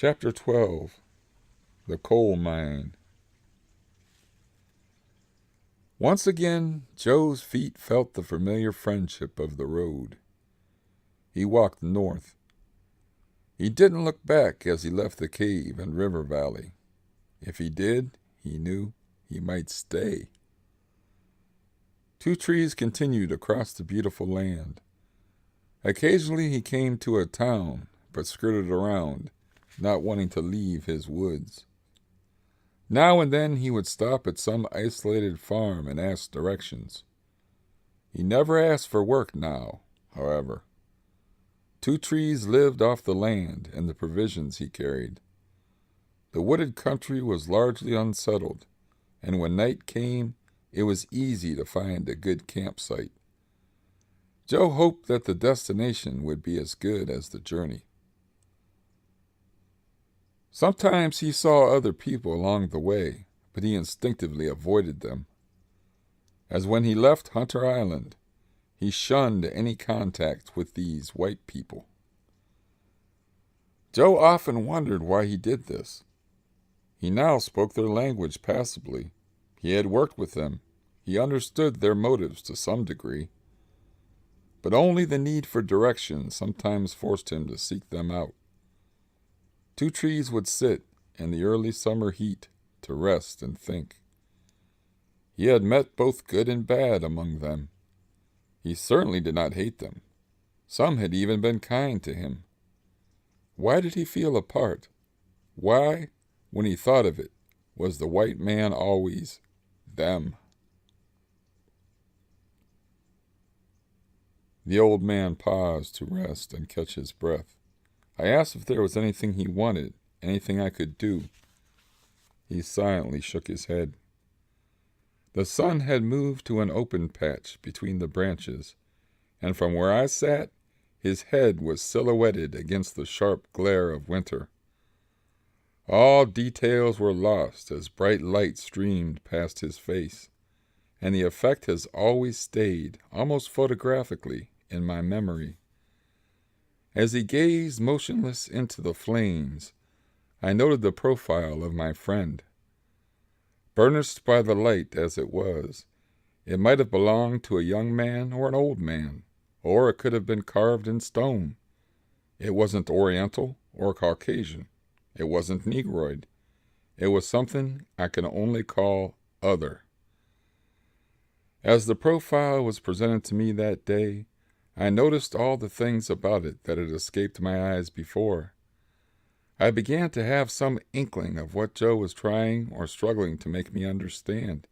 Chapter 12. The Coal Mine. Once again, Joe's feet felt the familiar friendship of the road. He walked north. He didn't look back as he left the cave and river valley. If he did, he knew he might stay. 2 trees continued across the beautiful land. Occasionally he came to a town, but skirted around, not wanting to leave his woods. Now and then he would stop at some isolated farm and ask directions. He never asked for work now, however. 2 trees lived off the land and the provisions he carried. The wooded country was largely unsettled, and when night came, it was easy to find a good campsite. Joe hoped that the destination would be as good as the journey. Sometimes he saw other people along the way, but he instinctively avoided them. As when he left Hunter Island, he shunned any contact with these white people. Joe often wondered why he did this. He now spoke their language passably. He had worked with them. He understood their motives to some degree. But only the need for direction sometimes forced him to seek them out. 2 trees would sit in the early summer heat to rest and think. He had met both good and bad among them. He certainly did not hate them. Some had even been kind to him. Why did he feel apart? Why, when he thought of it, was the white man always them? The old man paused to rest and catch his breath. I asked if there was anything he wanted, anything I could do. He silently shook his head. The sun had moved to an open patch between the branches, and from where I sat, his head was silhouetted against the sharp glare of winter. All details were lost as bright light streamed past his face, and the effect has always stayed, almost photographically, in my memory. As he gazed motionless into the flames, I noted the profile of my friend. Burnished by the light as it was, it might have belonged to a young man or an old man, or it could have been carved in stone. It wasn't Oriental or Caucasian. It wasn't Negroid. It was something I can only call other. As the profile was presented to me that day, I noticed all the things about it that had escaped my eyes before. I began to have some inkling of what Joe was trying or struggling to make me understand.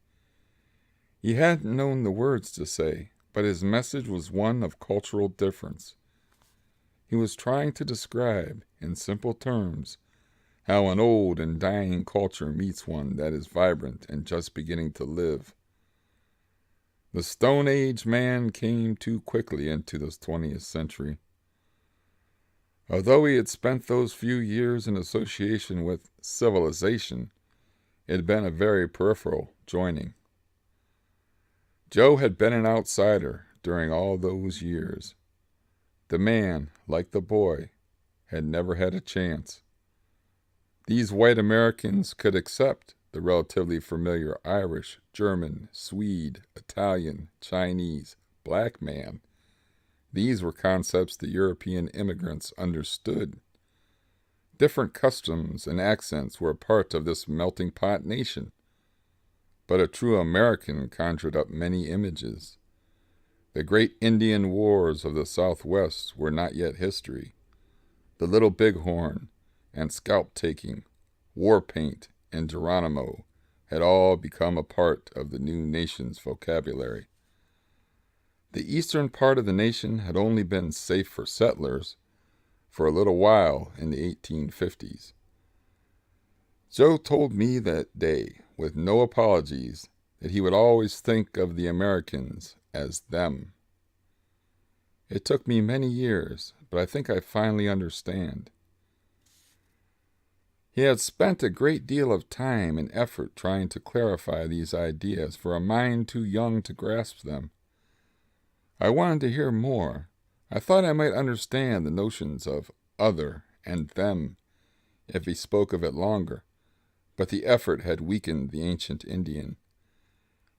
He hadn't known the words to say, but his message was one of cultural difference. He was trying to describe, in simple terms, how an old and dying culture meets one that is vibrant and just beginning to live. The Stone Age man came too quickly into the 20th century. Although he had spent those few years in association with civilization, it had been a very peripheral joining. Joe had been an outsider during all those years. The man, like the boy, had never had a chance. These white Americans could accept the relatively familiar Irish, German, Swede, Italian, Chinese, black man. These were concepts the European immigrants understood. Different customs and accents were a part of this melting pot nation. But a true American conjured up many images. The great Indian wars of the Southwest were not yet history. The Little Bighorn and scalp-taking, war paint, and Geronimo had all become a part of the new nation's vocabulary. The eastern part of the nation had only been safe for settlers for a little while in the 1850s. Joe told me that day, with no apologies, that he would always think of the Americans as them. It took me many years, but I think I finally understand. He had spent a great deal of time and effort trying to clarify these ideas for a mind too young to grasp them. I wanted to hear more. I thought I might understand the notions of other and them. if he spoke of it longer, but the effort had weakened the ancient Indian.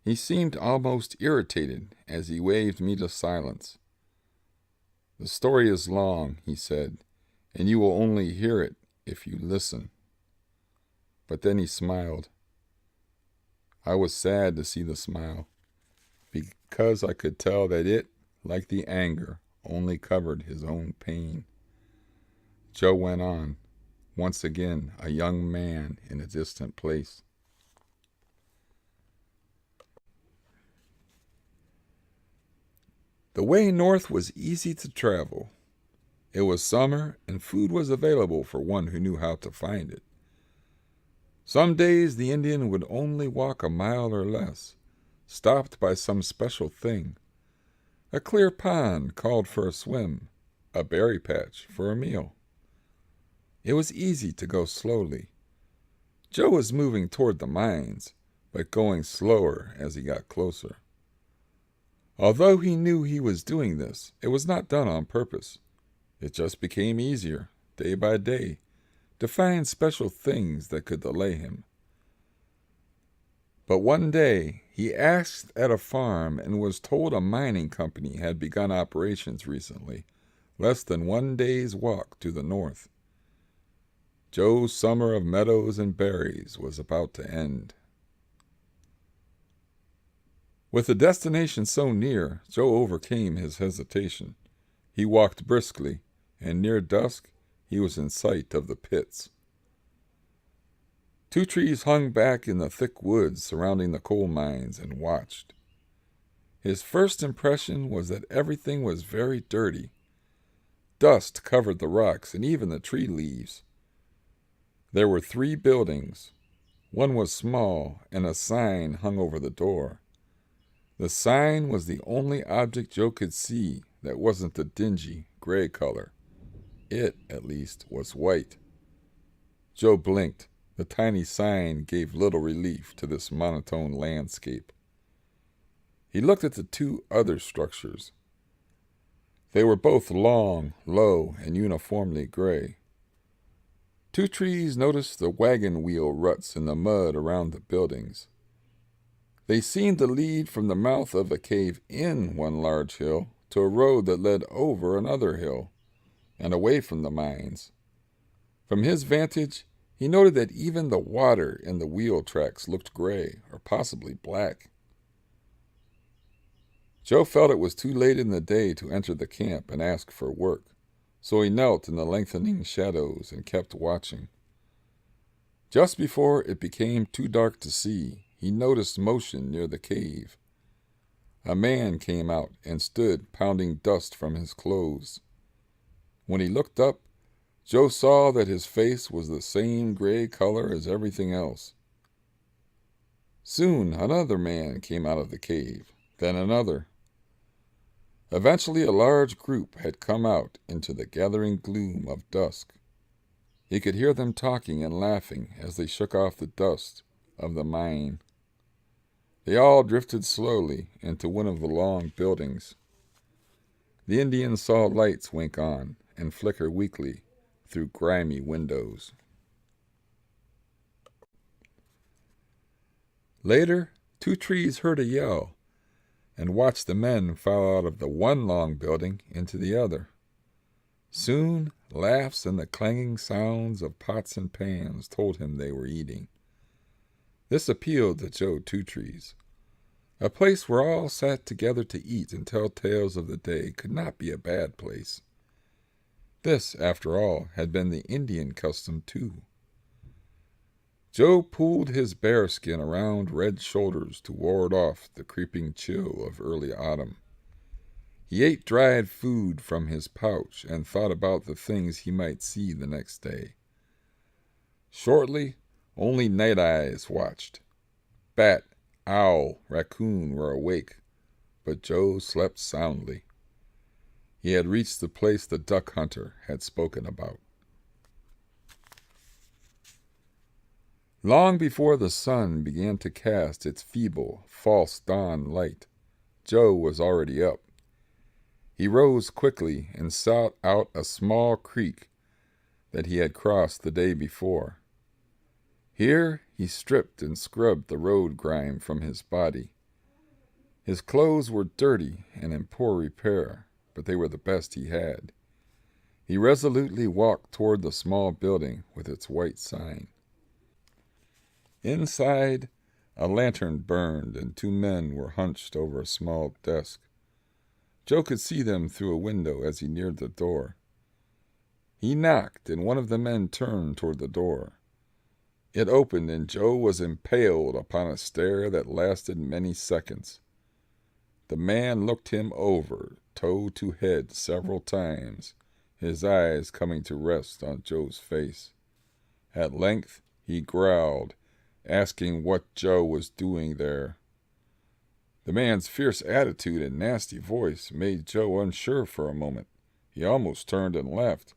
He seemed almost irritated as he waved me to silence. "The story is long," he said, "and you will only hear it if you listen." But then he smiled. I was sad to see the smile, because I could tell that it, like the anger, only covered his own pain. Joe went on, once again a young man in a distant place. The way north was easy to travel. It was summer, and food was available for one who knew how to find it. Some days the Indian would only walk a mile or less, stopped by some special thing. A clear pond called for a swim, a berry patch for a meal. It was easy to go slowly. Joe was moving toward the mines, but going slower as he got closer. Although he knew he was doing this, it was not done on purpose. It just became easier, day by day, to find special things that could delay him. But one day, he asked at a farm and was told a mining company had begun operations recently, less than 1 day's walk to the north. Joe's summer of meadows and berries was about to end. With the destination so near, Joe overcame his hesitation. He walked briskly, and near dusk he was in sight of the pits. 2 trees hung back in the thick woods surrounding the coal mines and watched. His first impression was that everything was very dirty. Dust covered the rocks and even the tree leaves. There were 3 buildings. One was small, and a sign hung over the door. The sign was the only object Joe could see that wasn't a dingy gray color. It, at least, was white. Joe blinked. The tiny sign gave little relief to this monotone landscape. He looked at the 2 other structures. They were both long, low, and uniformly gray. 2 trees noticed the wagon wheel ruts in the mud around the buildings. They seemed to lead from the mouth of a cave in one large hill to a road that led over another hill and away from the mines. From his vantage, he noted that even the water in the wheel tracks looked gray or possibly black. Joe felt it was too late in the day to enter the camp and ask for work, so he knelt in the lengthening shadows and kept watching. Just before it became too dark to see, he noticed motion near the cave. A man came out and stood pounding dust from his clothes. When he looked up, Joe saw that his face was the same gray color as everything else. Soon another man came out of the cave, then another. Eventually a large group had come out into the gathering gloom of dusk. He could hear them talking and laughing as they shook off the dust of the mine. They all drifted slowly into one of the long buildings. The Indian saw lights wink on and flicker weakly through grimy windows. Later, 2 trees heard a yell and watched the men file out of the one long building into the other. Soon, laughs and the clanging sounds of pots and pans told him they were eating. This appealed to Joe 2 Trees. A place where all sat together to eat and tell tales of the day could not be a bad place. This, after all, had been the Indian custom too. Joe pulled his bearskin around Red's shoulders to ward off the creeping chill of early autumn. He ate dried food from his pouch and thought about the things he might see the next day. Shortly, only Night Eyes watched. Bat, owl, raccoon were awake, but Joe slept soundly. He had reached the place the duck hunter had spoken about. Long before the sun began to cast its feeble, false dawn light, Joe was already up. He rose quickly and sought out a small creek that he had crossed the day before. Here he stripped and scrubbed the road grime from his body. His clothes were dirty and in poor repair, but they were the best he had. He resolutely walked toward the small building with its white sign. Inside, a lantern burned and two men were hunched over a small desk. Joe could see them through a window as he neared the door. He knocked, and one of the men turned toward the door. It opened, and Joe was impaled upon a stare that lasted many seconds. The man looked him over, toe to head, several times, his eyes coming to rest on Joe's face. At length he growled, asking what Joe was doing there. The man's fierce attitude and nasty voice made Joe unsure for a moment. He almost turned and left,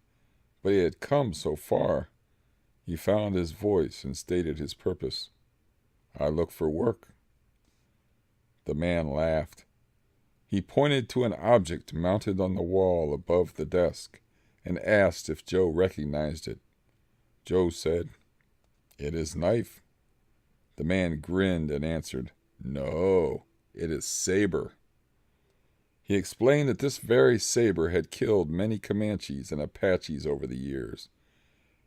but he had come so far. He found his voice and stated his purpose. "I look for work." The man laughed. He pointed to an object mounted on the wall above the desk and asked if Joe recognized it. Joe said, "It is knife." The man grinned and answered, "No, it is saber." He explained that this very saber had killed many Comanches and Apaches over the years.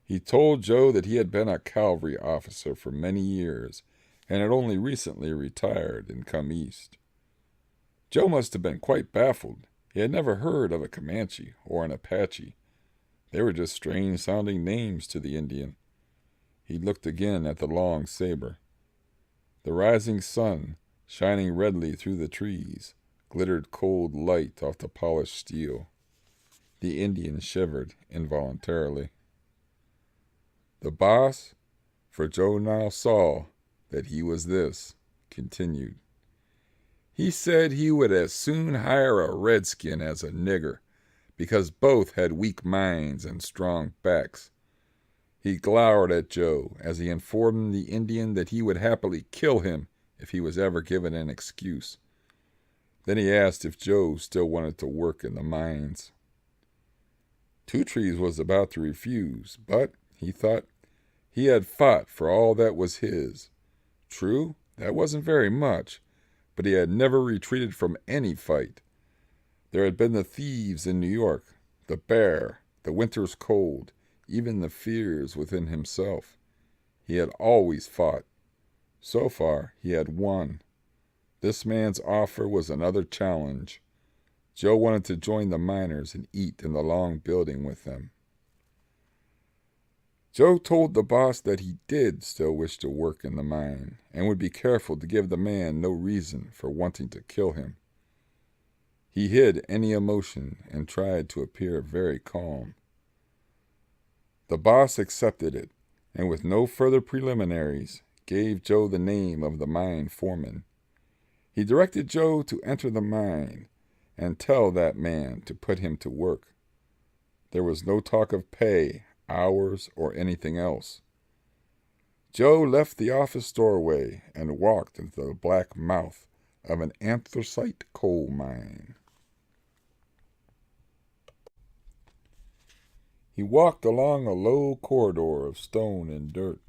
He told Joe that he had been a cavalry officer for many years and had only recently retired and come east. Joe must have been quite baffled. He had never heard of a Comanche or an Apache. They were just strange-sounding names to the Indian. He looked again at the long saber. The rising sun, shining redly through the trees, glittered cold light off the polished steel. The Indian shivered involuntarily. The boss, for Joe now saw that he was this, continued. He said he would as soon hire a redskin as a nigger, because both had weak minds and strong backs. He glowered at Joe as he informed the Indian that he would happily kill him if he was ever given an excuse. Then he asked if Joe still wanted to work in the mines. Two Trees was about to refuse, but, he thought, he had fought for all that was his. True, that wasn't very much, but he had never retreated from any fight. There had been the thieves in New York, the bear, the winter's cold, even the fears within himself. He had always fought. So far, he had won. This man's offer was another challenge. Joe wanted to join the miners and eat in the long building with them. Joe told the boss that he did still wish to work in the mine and would be careful to give the man no reason for wanting to kill him. He hid any emotion and tried to appear very calm. The boss accepted it, and with no further preliminaries, gave Joe the name of the mine foreman. He directed Joe to enter the mine and tell that man to put him to work. There was no talk of pay, hours, or anything else. Joe left the office doorway and walked into the black mouth of an anthracite coal mine. He walked along a low corridor of stone and dirt.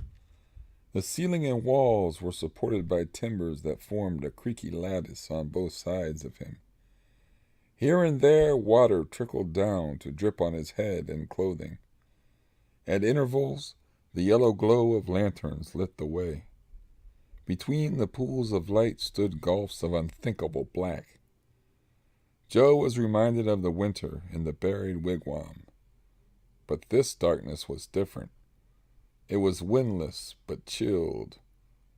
The ceiling and walls were supported by timbers that formed a creaky lattice on both sides of him. Here and there water trickled down to drip on his head and clothing. At intervals, the yellow glow of lanterns lit the way. Between the pools of light stood gulfs of unthinkable black. Joe was reminded of the winter in the buried wigwam. But this darkness was different. It was windless but chilled,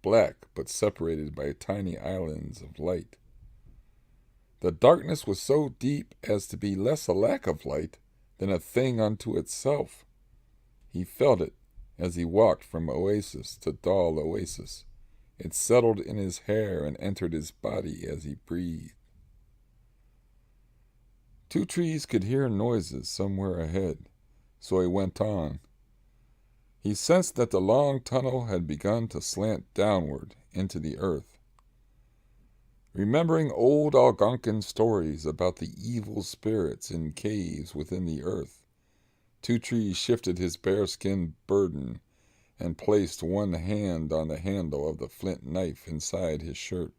black but separated by tiny islands of light. The darkness was so deep as to be less a lack of light than a thing unto itself. He felt it as he walked from oasis to dull oasis. It settled in his hair and entered his body as he breathed. Two Trees could hear noises somewhere ahead, so he went on. He sensed that the long tunnel had begun to slant downward into the earth. Remembering old Algonquin stories about the evil spirits in caves within the earth, Two Trees shifted his bearskin burden and placed one hand on the handle of the flint knife inside his shirt.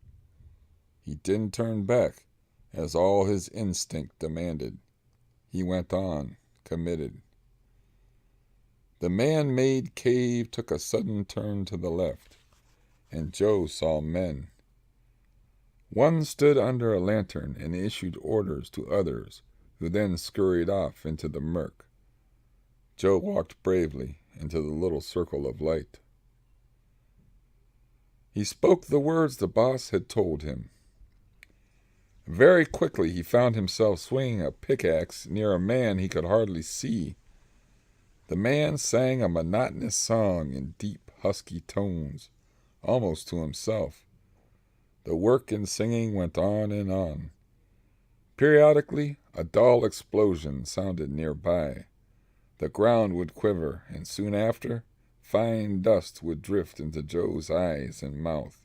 He didn't turn back, as all his instinct demanded. He went on, committed. The man-made cave took a sudden turn to the left, and Joe saw men. One stood under a lantern and issued orders to others, who then scurried off into the murk. Joe walked bravely into the little circle of light. He spoke the words the boss had told him. Very quickly he found himself swinging a pickaxe near a man he could hardly see. The man sang a monotonous song in deep, husky tones, almost to himself. The work and singing went on and on. Periodically, a dull explosion sounded nearby. The ground would quiver, and soon after, fine dust would drift into Joe's eyes and mouth.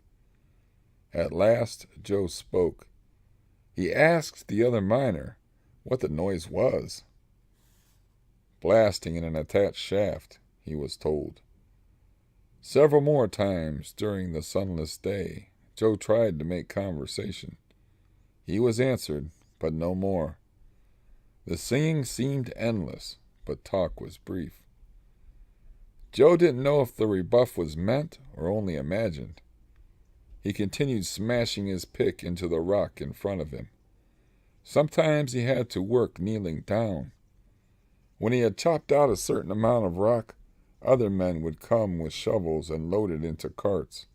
At last, Joe spoke. He asked the other miner what the noise was. Blasting in an attached shaft, he was told. Several more times during the sunless day, Joe tried to make conversation. He was answered, but no more. The singing seemed endless, but talk was brief. Joe didn't know if the rebuff was meant or only imagined. He continued smashing his pick into the rock in front of him. Sometimes he had to work kneeling down. When he had chopped out a certain amount of rock, other men would come with shovels and load it into carts.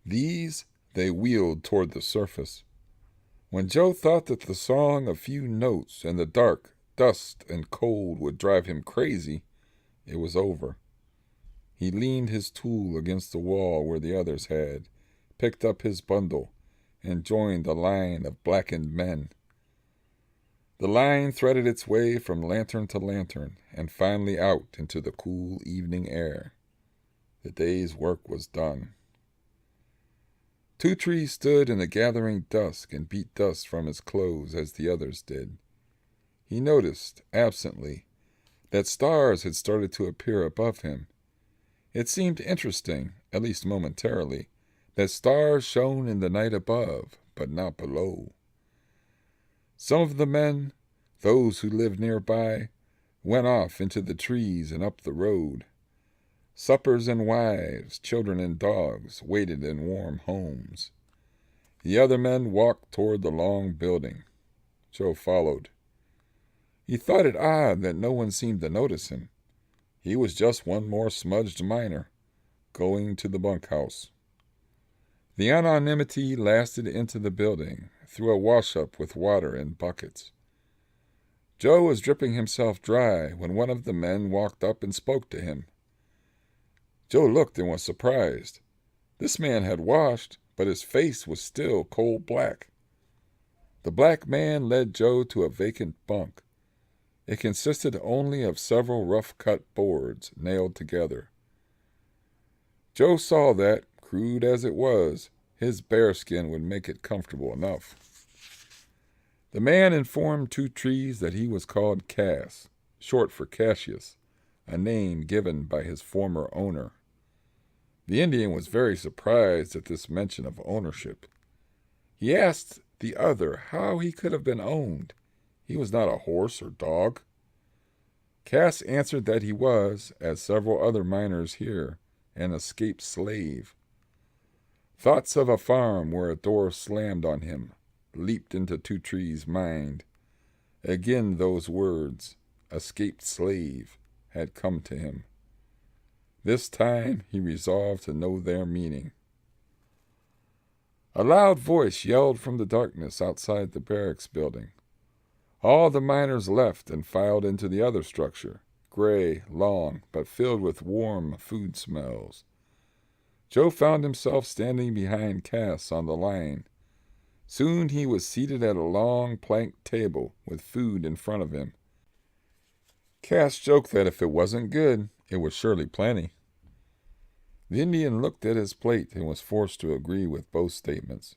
These they wheeled toward the surface. When Joe thought that the song, a few notes, and the dark, dust, and cold would drive him crazy, it was over. He leaned his tool against the wall where the others had, picked up his bundle, and joined the line of blackened men. The line threaded its way from lantern to lantern, and finally out into the cool evening air. The day's work was done. Two Trees stood in the gathering dusk and beat dust from his clothes as the others did. He noticed, absently, that stars had started to appear above him. It seemed interesting, at least momentarily, that stars shone in the night above, but not below. Some of the men, those who lived nearby, went off into the trees and up the road. Suppers and wives, children and dogs waited in warm homes. The other men walked toward the long building. Joe followed. He thought it odd that no one seemed to notice him. He was just one more smudged miner, going to the bunkhouse. The anonymity lasted into the building, through a wash-up with water in buckets. Joe was dripping himself dry when one of the men walked up and spoke to him. Joe looked and was surprised. This man had washed, but his face was still coal black. The black man led Joe to a vacant bunk. It consisted only of several rough-cut boards nailed together. Joe saw that, crude as it was, his bearskin would make it comfortable enough. The man informed Two Trees that he was called Cass, short for Cassius, a name given by his former owner. The Indian was very surprised at this mention of ownership. He asked the other how he could have been owned. He was not a horse or dog. Cass answered that he was, as several other miners here, an escaped slave. Thoughts of a farm where a door slammed on him leaped into Two Trees' mind. Again those words, escaped slave, had come to him. This time he resolved to know their meaning. A loud voice yelled from the darkness outside the barracks building. All the miners left and filed into the other structure, gray, long, but filled with warm food smells. Joe found himself standing behind Cass on the line. Soon he was seated at a long plank table with food in front of him. Cass joked that if it wasn't good, it was surely plenty. The Indian looked at his plate and was forced to agree with both statements.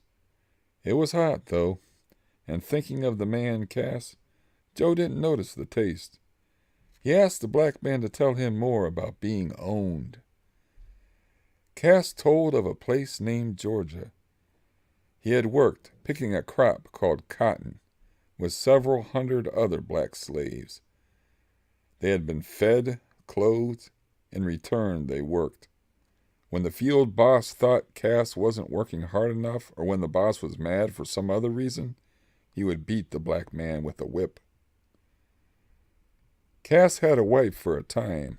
It was hot, though, and thinking of the man Cass, Joe didn't notice the taste. He asked the black man to tell him more about being owned. Cass told of a place named Georgia. He had worked picking a crop called cotton with several hundred other black slaves. They had been fed, clothed. In return, they worked. When the field boss thought Cass wasn't working hard enough, or when the boss was mad for some other reason, he would beat the black man with a whip. Cass had a wife for a time,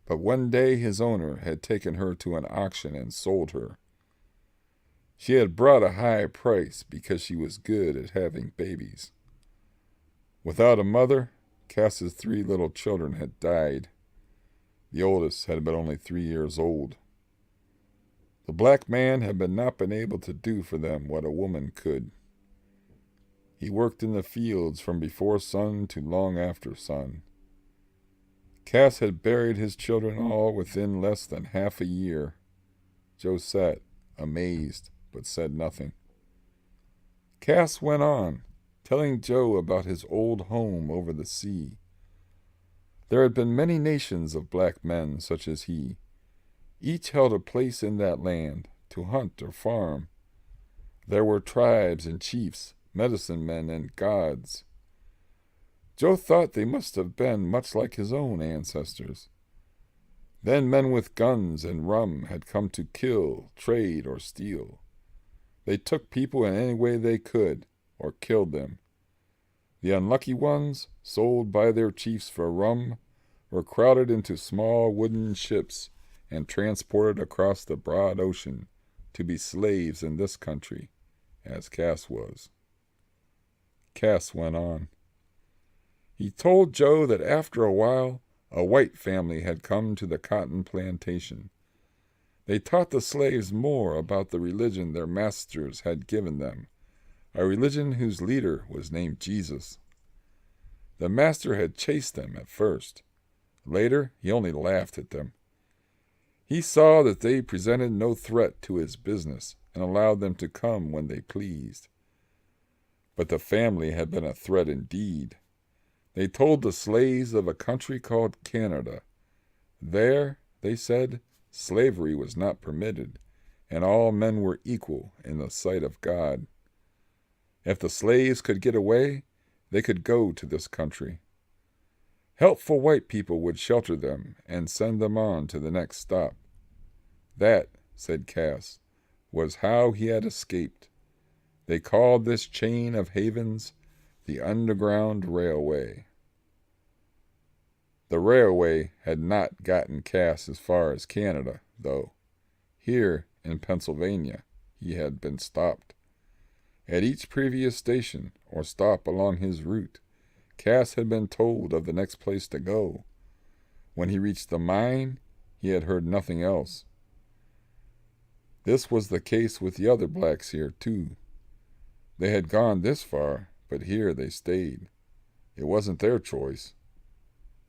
but one day his owner had taken her to an auction and sold her. She had brought a high price because she was good at having babies. Without a mother, Cass's 3 little children had died. The oldest had been only 3 years old. The black man had not been able to do for them what a woman could. He worked in the fields from before sun to long after sun. Cass had buried his children all within less than half a year. Joe sat, amazed, but said nothing. Cass went on, telling Joe about his old home over the sea. There had been many nations of black men such as he. Each held a place in that land to hunt or farm. There were tribes and chiefs, medicine men and gods. Joe thought they must have been much like his own ancestors. Then men with guns and rum had come to kill, trade, or steal. They took people in any way they could, or killed them. The unlucky ones, sold by their chiefs for rum, were crowded into small wooden ships and transported across the broad ocean to be slaves in this country, as Cass was. Cass went on. He told Joe that after a while, a white family had come to the cotton plantation. They taught the slaves more about the religion their masters had given them, a religion whose leader was named Jesus. The master had chased them at first. Later, he only laughed at them. He saw that they presented no threat to his business and allowed them to come when they pleased. But the family had been a threat indeed. They told the slaves of a country called Canada. There, they said, slavery was not permitted, and all men were equal in the sight of God. If the slaves could get away, they could go to this country. Helpful white people would shelter them and send them on to the next stop. That, said Cass, was how he had escaped. They called this chain of havens the Underground Railway. The railway had not gotten Cass as far as Canada, though. Here, in Pennsylvania, he had been stopped. At each previous station or stop along his route, Cass had been told of the next place to go. When he reached the mine, he had heard nothing else. This was the case with the other blacks here, too. They had gone this far, but here they stayed. It wasn't their choice.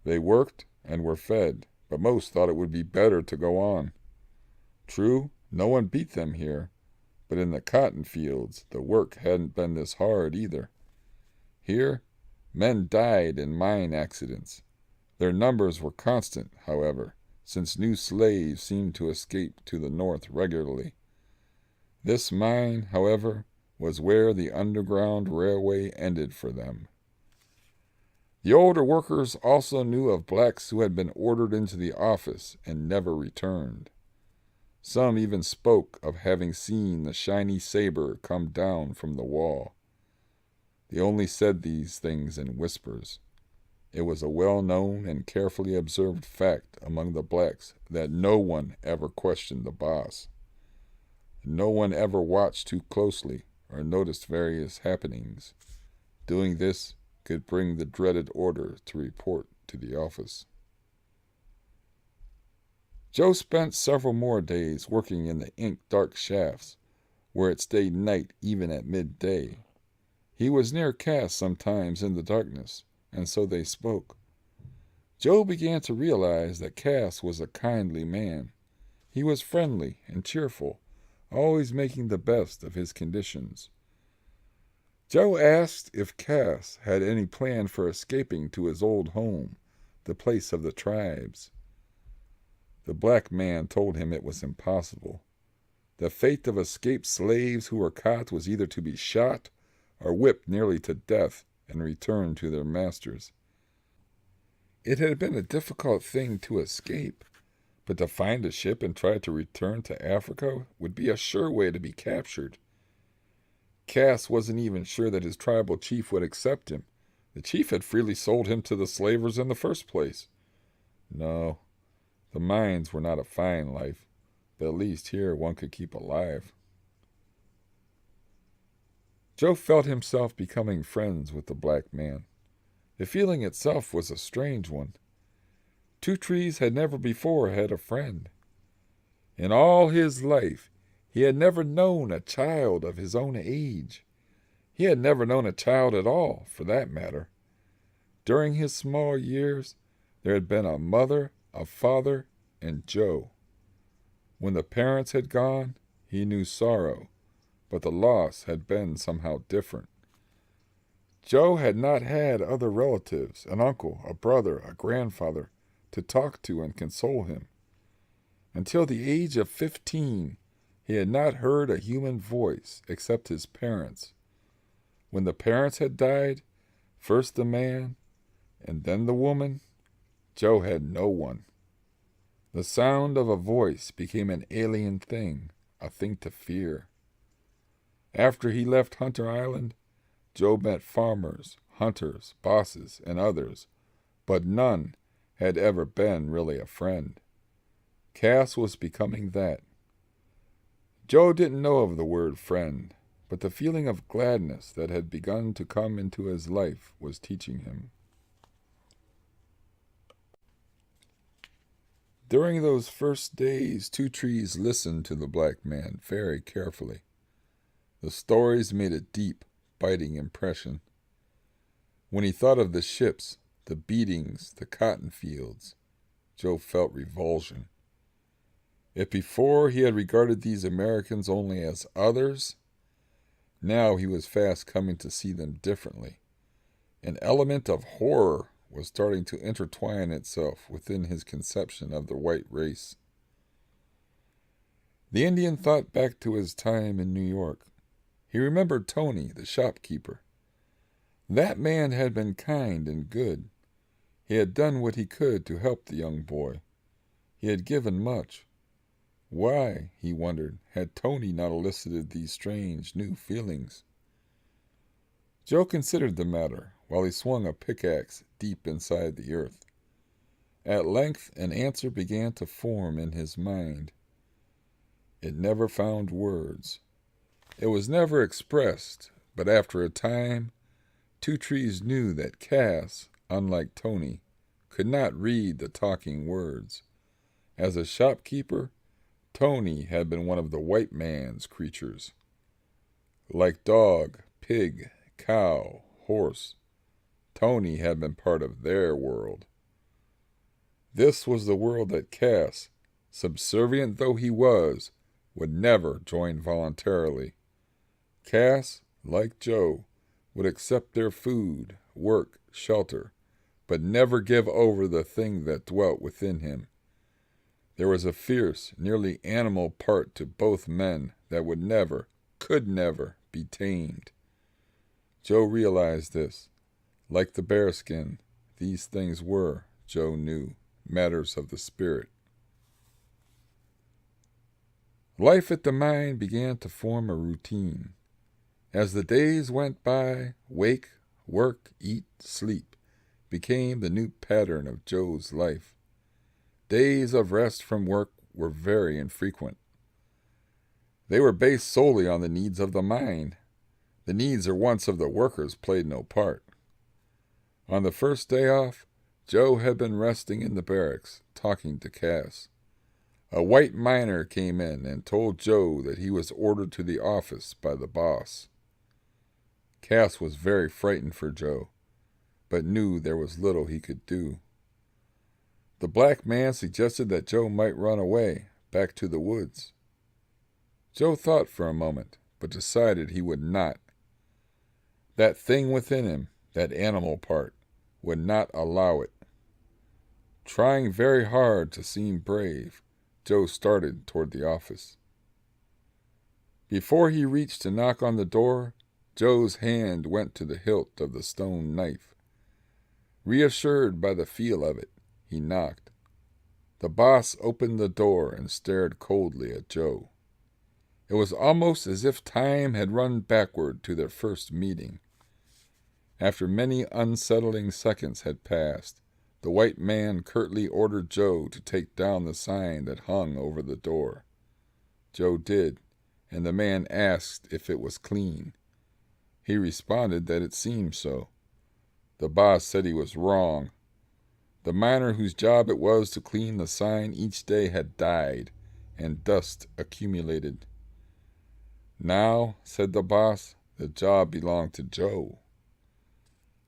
They worked and were fed, but most thought it would be better to go on. True, no one beat them here, but in the cotton fields the work hadn't been this hard either. Here, men died in mine accidents. Their numbers were constant, however, since new slaves seemed to escape to the north regularly. This mine, however, was where the Underground Railway ended for them. The older workers also knew of blacks who had been ordered into the office and never returned. Some even spoke of having seen the shiny saber come down from the wall. They only said these things in whispers. It was a well-known and carefully observed fact among the blacks that no one ever questioned the boss. No one ever watched too closely or noticed various happenings. Doing this could bring the dreaded order to report to the office. Joe spent several more days working in the ink-dark shafts, where it stayed night even at midday. He was near Cass sometimes in the darkness, and so they spoke. Joe began to realize that Cass was a kindly man. He was friendly and cheerful, always making the best of his conditions. Joe asked if Cass had any plan for escaping to his old home, the place of the tribes. The black man told him it was impossible. The fate of escaped slaves who were caught was either to be shot or whipped nearly to death and returned to their masters. It had been a difficult thing to escape, but to find a ship and try to return to Africa would be a sure way to be captured. Cass wasn't even sure that his tribal chief would accept him. The chief had freely sold him to the slavers in the first place. No, the mines were not a fine life, but at least here one could keep alive. Joe felt himself becoming friends with the black man. The feeling itself was a strange one. Two Trees had never before had a friend. In all his life, he had never known a child of his own age. He had never known a child at all, for that matter. During his small years, there had been a mother, a father, and Joe. When the parents had gone, he knew sorrow, but the loss had been somehow different. Joe had not had other relatives, an uncle, a brother, a grandfather, to talk to and console him. Until the age of 15, he had not heard a human voice except his parents. When the parents had died, first the man and then the woman, Joe had no one. The sound of a voice became an alien thing, a thing to fear. After he left Hunter Island, Joe met farmers, hunters, bosses, and others, but none had ever been really a friend. Cass was becoming that. Joe didn't know of the word friend, but the feeling of gladness that had begun to come into his life was teaching him. During those first days, Two Trees listened to the black man very carefully. The stories made a deep, biting impression. When he thought of the ships, the beatings, the cotton fields, Joe felt revulsion. If before he had regarded these Americans only as others, now he was fast coming to see them differently. An element of horror was starting to intertwine itself within his conception of the white race. The Indian thought back to his time in New York. He remembered Tony, the shopkeeper. That man had been kind and good. He had done what he could to help the young boy. He had given much. Why, he wondered, had Tony not elicited these strange new feelings? Joe considered the matter while he swung a pickaxe deep inside the earth. At length an answer began to form in his mind. It never found words. It was never expressed, but after a time, Two Trees knew that Cass, unlike Tony, could not read the talking words. As a shopkeeper, Tony had been one of the white man's creatures. Like dog, pig, cow, horse, Tony had been part of their world. This was the world that Cass, subservient though he was, would never join voluntarily. Cass, like Joe, would accept their food, work, shelter, but never give over the thing that dwelt within him. There was a fierce, nearly animal part to both men that would never, could never, be tamed. Joe realized this. Like the bearskin, these things were, Joe knew, matters of the spirit. Life at the mine began to form a routine. As the days went by, wake, work, eat, sleep became the new pattern of Joe's life. Days of rest from work were very infrequent. They were based solely on the needs of the mine. The needs or wants of the workers played no part. On the first day off, Joe had been resting in the barracks, talking to Cass. A white miner came in and told Joe that he was ordered to the office by the boss. Cass was very frightened for Joe, but knew there was little he could do. The black man suggested that Joe might run away, back to the woods. Joe thought for a moment, but decided he would not. That thing within him, that animal part, would not allow it. Trying very hard to seem brave, Joe started toward the office. Before he reached to knock on the door, Joe's hand went to the hilt of the stone knife. Reassured by the feel of it, he knocked. The boss opened the door and stared coldly at Joe. It was almost as if time had run backward to their first meeting. After many unsettling seconds had passed, the white man curtly ordered Joe to take down the sign that hung over the door. Joe did, and the man asked if it was clean. He responded that it seemed so. The boss said he was wrong. The miner whose job it was to clean the sign each day had died, and dust accumulated. Now, said the boss, the job belonged to Joe.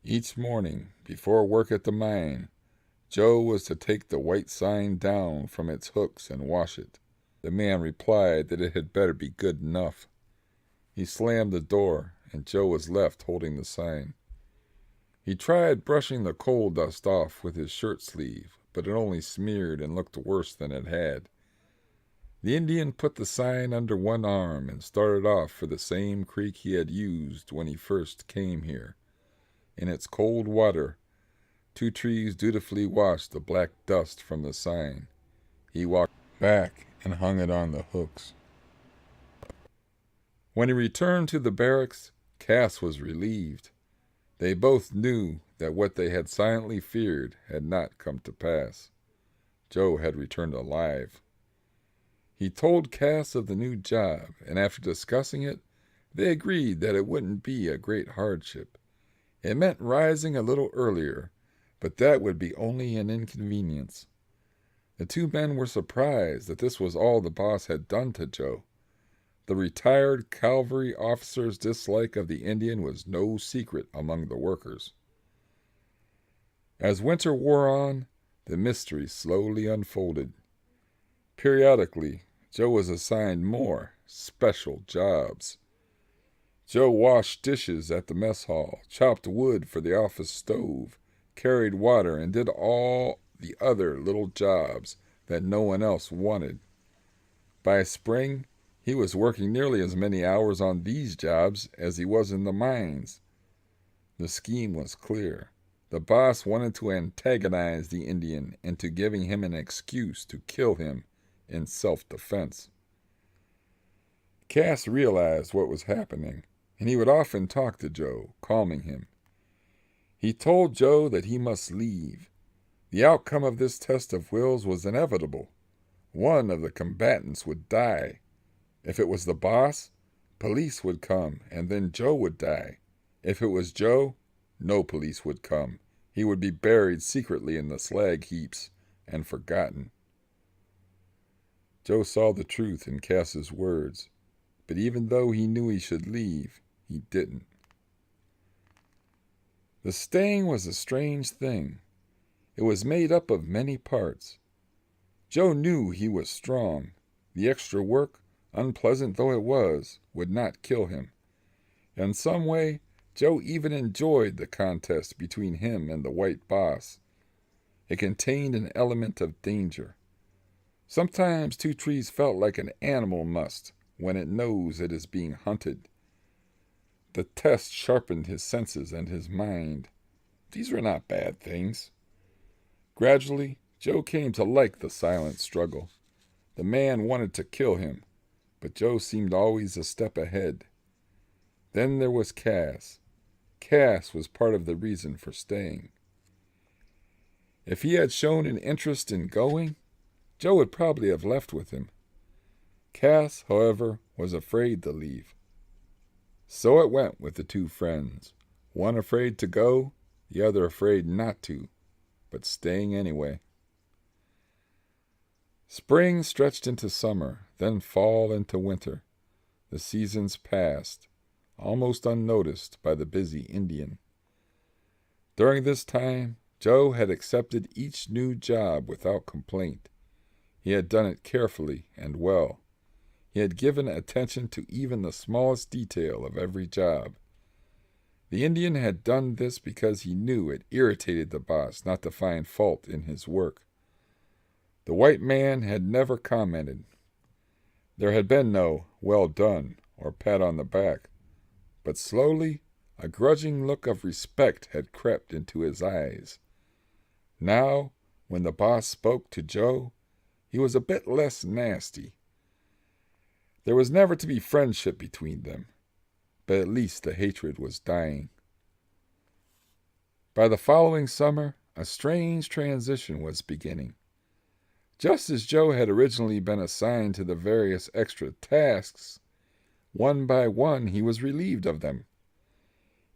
Each morning, before work at the mine, Joe was to take the white sign down from its hooks and wash it. The man replied that it had better be good enough. He slammed the door, and Joe was left holding the sign. He tried brushing the coal dust off with his shirt sleeve, but it only smeared and looked worse than it had. The Indian put the sign under one arm and started off for the same creek he had used when he first came here. In its cold water, Two Trees dutifully washed the black dust from the sign. He walked back and hung it on the hooks. When he returned to the barracks, Cass was relieved. They both knew that what they had silently feared had not come to pass. Joe had returned alive. He told Cass of the new job, and after discussing it, they agreed that it wouldn't be a great hardship. It meant rising a little earlier, but that would be only an inconvenience. The two men were surprised that this was all the boss had done to Joe. The retired cavalry officer's dislike of the Indian was no secret among the workers. As winter wore on, the mystery slowly unfolded. Periodically, Joe was assigned more special jobs. Joe washed dishes at the mess hall, chopped wood for the office stove, carried water, and did all the other little jobs that no one else wanted. By spring, he was working nearly as many hours on these jobs as he was in the mines. The scheme was clear. The boss wanted to antagonize the Indian into giving him an excuse to kill him in self-defense. Cass realized what was happening, and he would often talk to Joe, calming him. He told Joe that he must leave. The outcome of this test of wills was inevitable. One of the combatants would die. If it was the boss, police would come, and then Joe would die. If it was Joe, no police would come. He would be buried secretly in the slag heaps and forgotten. Joe saw the truth in Cass's words, but even though he knew he should leave, he didn't. The staying was a strange thing. It was made up of many parts. Joe knew he was strong. The extra work, unpleasant though it was, would not kill him. In some way, Joe even enjoyed the contest between him and the white boss. It contained an element of danger. Sometimes Two Trees felt like an animal must when it knows it is being hunted. The test sharpened his senses and his mind. These were not bad things. Gradually, Joe came to like the silent struggle. The man wanted to kill him, but Joe seemed always a step ahead. Then there was Cass. Cass was part of the reason for staying. If he had shown an interest in going, Joe would probably have left with him. Cass, however, was afraid to leave. So it went with the two friends, one afraid to go, the other afraid not to, but staying anyway. Spring stretched into summer, then fall into winter. The seasons passed, almost unnoticed by the busy Indian. During this time, Joe had accepted each new job without complaint. He had done it carefully and well. He had given attention to even the smallest detail of every job. The Indian had done this because he knew it irritated the boss not to find fault in his work. The white man had never commented. There had been no "well done" or pat on the back, but slowly a grudging look of respect had crept into his eyes. Now, when the boss spoke to Joe, he was a bit less nasty. There was never to be friendship between them, but at least the hatred was dying. By the following summer, a strange transition was beginning. Just as Joe had originally been assigned to the various extra tasks, one by one he was relieved of them.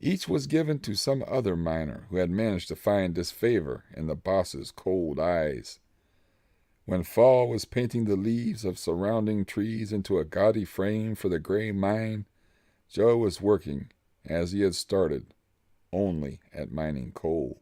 Each was given to some other miner who had managed to find disfavor in the boss's cold eyes. When fall was painting the leaves of surrounding trees into a gaudy frame for the gray mine, Joe was working, as he had started, only at mining coal.